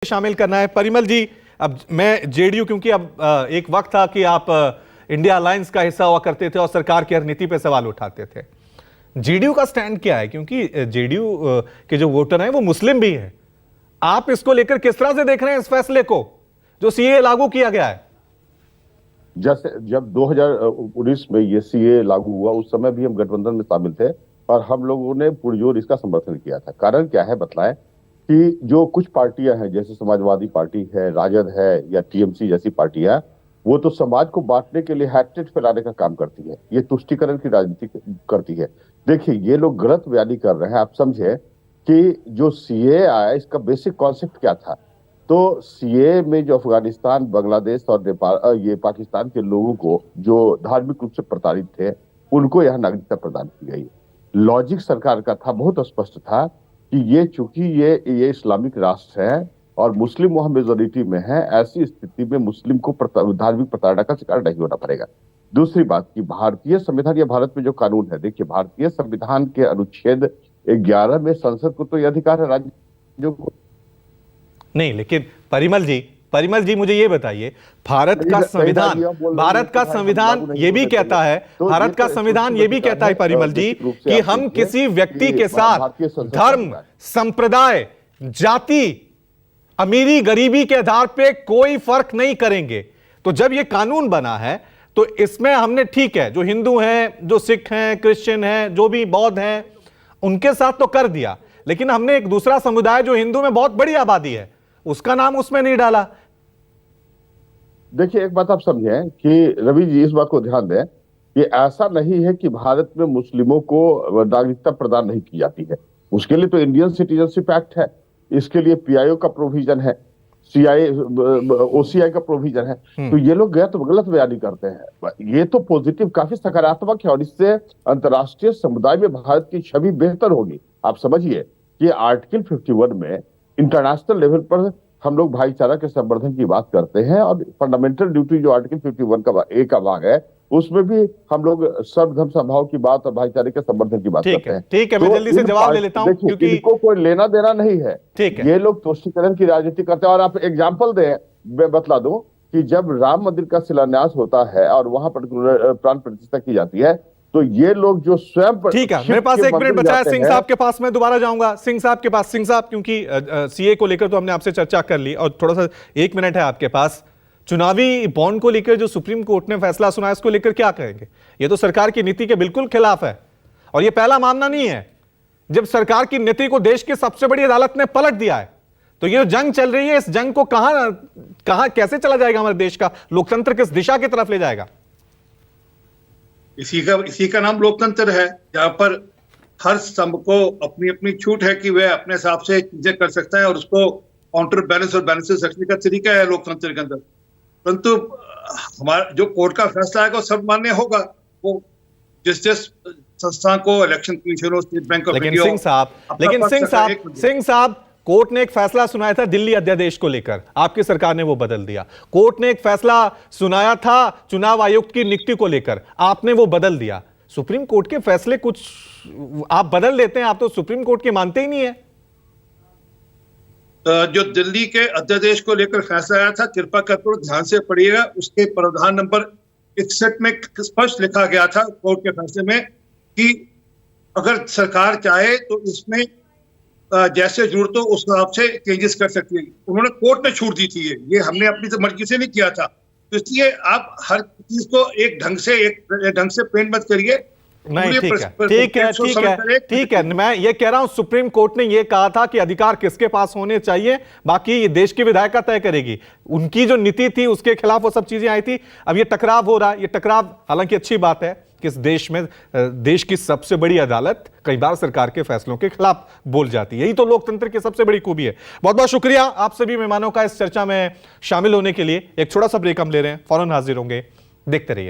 शामिल करना है। परिमल जी, अब मैं जेडीयू, क्योंकि अब एक वक्त था कि आप इंडिया अलायंस का हिस्सा हुआ करते थे और सरकार की रणनीति पे सवाल उठाते थे। जेडीयू का स्टैंड क्या है? क्योंकि जेडीयू के जो वोटर हैं वो मुस्लिम भी हैं। आप इसको लेकर किस तरह से देख रहे हैं इस फैसले को जो सीए लागू किया गया है? जैसे जब 2019 में ये सीए लागू हुआ, उस समय भी हम गठबंधन में शामिल थे और हम लोगों ने पुरजोर इसका समर्थन किया था। कारण क्या है बतलाएं कि जो कुछ पार्टियां हैं, जैसे समाजवादी पार्टी है, राजद है या टीएमसी जैसी पार्टियां, वो तो समाज को बांटने के लिए हैट्रेट फैलाने का काम करती है, ये तुष्टीकरण की राजनीति करती है। देखिए, ये लोग गलत बयानी कर रहे हैं। आप समझे कि जो सीए आया, इसका बेसिक कॉन्सेप्ट क्या था? तो सीए में जो अफगानिस्तान, बांग्लादेश और नेपाल, ये पाकिस्तान के लोगों को जो धार्मिक रूप से प्रताड़ित थे, उनको यह नागरिकता प्रदान की गई। लॉजिक सरकार का था, बहुत स्पष्ट था कि ये चूंकि ये इस्लामिक राष्ट्र है और मुस्लिम वहां मेजोरिटी में है, ऐसी स्थिति में मुस्लिम को धार्मिक प्रताड़ना का शिकार नहीं होना पड़ेगा। दूसरी बात कि भारतीय संविधान या भारत में जो कानून है, देखिए भारतीय संविधान के अनुच्छेद 11 में संसद को तो यह अधिकार है राज्यों को नहीं। लेकिन परिमल जी मुझे ये बताइए, भारत का संविधान ये भी कहता है, भारत का संविधान ये भी कहता है परिमल जी कि हम किसी व्यक्ति के साथ धर्म, संप्रदाय, जाति, अमीरी गरीबी के आधार पे कोई फर्क नहीं करेंगे। तो जब ये कानून बना है तो इसमें हमने, ठीक है, जो हिंदू हैं, जो सिख हैं, क्रिश्चियन हैं, जो भी बौद्ध हैं, उनके साथ तो कर दिया, लेकिन हमने एक दूसरा समुदाय जो हिंदू में बहुत बड़ी आबादी है, उसका नाम उसमें नहीं डाला। देखिए, एक बात आप समझें कि रवि जी, इस बात को ध्यान दें कि ऐसा नहीं है कि भारत में मुस्लिमों को नागरिकता प्रदान नहीं की जाती है। उसके लिए तो इंडियन सिटीजनशिप एक्ट है, इसके लिए पीआईओ का प्रोविजन है, ओसीआई का प्रोविजन है। तो ये लोग गए तो गलत बयानी करते हैं। ये तो पॉजिटिव, काफी सकारात्मक है और इससे अंतर्राष्ट्रीय समुदाय में भारत की छवि बेहतर होगी। आप समझिए कि आर्टिकल 51 में इंटरनेशनल लेवल पर हम लोग भाईचारा के संवर्धन की बात करते हैं और फंडामेंटल ड्यूटी जो आर्टिकल 51 का एक भाग है, उसमें भी हम लोग सर्वधर्म समभाव की बात और भाईचारे के संवर्धन की बात करते हैं। ठीक है, मैं जल्दी से जवाब ले लेता हूं क्योंकि इनको कोई लेना देना नहीं है। ठीक है, ये लोग तुष्टीकरण की राजनीति करते हैं। और आप एग्जाम्पल दें, मैं बतला दूं कि जब राम मंदिर का शिलान्यास होता है और वहां पर प्राण प्रतिष्ठा की जाती है, तो ये लोग जो स्वयं, ठीक है, मेरे पास 1 मिनट बचा है। सिंह साहब के पास मैं दोबारा जाऊंगा। सिंह साहब के पास। सिंह साहब, क्योंकि सीए को लेकर तो हमने आपसे चर्चा कर ली और थोड़ा सा 1 मिनट है आपके पास। चुनावी बॉन्ड को लेकर जो सुप्रीम कोर्ट ने फैसला सुना है, इसको लेकर क्या कहेंगे? ये तो सरकार की नीति के बिल्कुल खिलाफ है और ये पहला मामला नहीं है जब सरकार की नीति को देश की सबसे बड़ी अदालत ने पलट दिया है। तो ये जो जंग चल रही है, इस जंग को कहां कैसे चला जाएगा? हमारे देश का लोकतंत्र किस दिशा की तरफ ले जाएगा? इसी का नाम लोकतंत्र है, जहां पर हर स्तंभ को अपनी अपनी छूट है कि वह अपने हिसाब से चीजें कर सकता है और उसको काउंटर बैलेंस और बैलेंसेस रखने का तरीका है लोकतंत्र के अंदर। परंतु हमारा जो कोर्ट का फैसला है वो सर्वमान्य होगा। वो जिस संस्था को, इलेक्शन कमीशन हो, state bank of India. Singh साहब, कोर्ट ने एक फैसला सुनाया था दिल्ली अध्यादेश को लेकर, आपकी सरकार ने वो बदल दिया। कोर्ट ने एक फैसला सुनाया था चुनाव आयुक्त की नियुक्ति को लेकर, आपने वो बदल दिया। सुप्रीम कोर्ट के फैसले कुछ आप बदल देते हैं, आप तो सुप्रीम कोर्ट के मानते ही नहीं है। जो दिल्ली के अध्यादेश को लेकर फैसला आया था, कृपा कर ध्यान से पढ़िएगा, उसके प्रावधान नंबर 61 में स्पष्ट लिखा गया था कोर्ट के फैसले में कि अगर सरकार चाहे तो इसमें जैसे जरूरत हो उस हिसाब से चेंजेस कर सकती है। उन्होंने कोर्ट ने छूट दी थी, ये हमने अपनी मर्जी से नहीं किया था। तो इसलिए आप हर चीज को एक ढंग से पेंट मत करिए। नहीं, ठीक है। मैं ये कह रहा हूं, सुप्रीम कोर्ट ने ये कहा था कि अधिकार किसके पास होने चाहिए, बाकी ये देश की विधायिका तय करेगी। उनकी जो नीति थी उसके खिलाफ वो सब चीजें आई थी। अब ये टकराव हो रहा है, ये टकराव हालांकि अच्छी बात है कि इस देश में देश की सबसे बड़ी अदालत कई बार सरकार के फैसलों के खिलाफ बोल जाती है। यही तो लोकतंत्र की सबसे बड़ी खूबी है। बहुत बहुत शुक्रिया आप सभी मेहमानों का इस चर्चा में शामिल होने के लिए। एक छोटा सा ब्रेक हम ले रहे हैं, फौरन हाजिर होंगे, देखते रहिए।